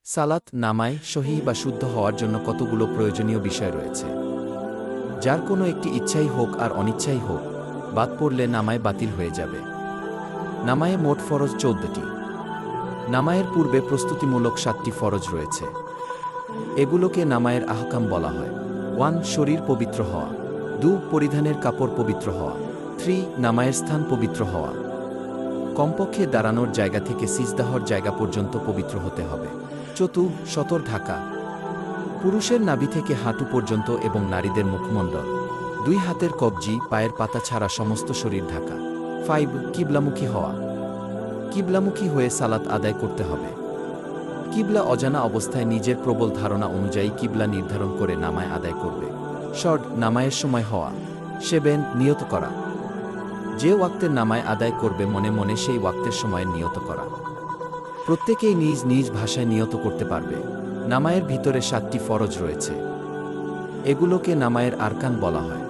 সালাত নামায় সহিহ বা শুদ্ধ হওয়ার জন্য কতগুলো প্রয়োজনীয় বিষয় রয়েছে, যার কোনো একটি ইচ্ছাই হোক আর অনিচ্ছাই হোক বাদ পড়লে নামায় বাতিল হয়ে যাবে। নামায়ে মোট ফরজ 14টি। নামায়ের পূর্বে প্রস্তুতিমূলক 7টি ফরজ রয়েছে। এগুলোকে নামায়ের আহকাম বলা হয়। 1. শরীর পবিত্র হওয়া। 2. পরিধানের কাপড় পবিত্র হওয়া। 3. নামায়ের স্থান পবিত্র হওয়া। কমপক্ষে দাঁড়ানোর জায়গা থেকে সিজদাহর জায়গা পর্যন্ত পবিত্র হতে হবে। 4. সতর ঢাকা। পুরুষের নাভি থেকে হাঁটু পর্যন্ত এবং নারীদের মুখমণ্ডল, 2 হাতের কবজি, পায়ের পাতা ছাড়া সমস্ত শরীর ঢাকা। 5. কিবলামুখী হওয়া। কিবলামুখী হয়ে সালাত আদায় করতে হবে। কিবলা অজানা অবস্থায় নিজের প্রবল ধারণা অনুযায়ী কিবলা নির্ধারণ করে নামায় আদায় করবে। শর্ট নামায়ের সময় হওয়া। 7. নিয়ত করা। যে ওয়াক্তের নামায় আদায় করবে মনে মনে সেই ওয়াক্তের সময়ের নিয়ত করা। প্রত্যেকেই নিজ নিজ ভাষায় নিয়ত করতে পারবে। নামায়ের ভিতরে 7টি ফরজ রয়েছে। এগুলোকে নামায়ের আরকান বলা হয়।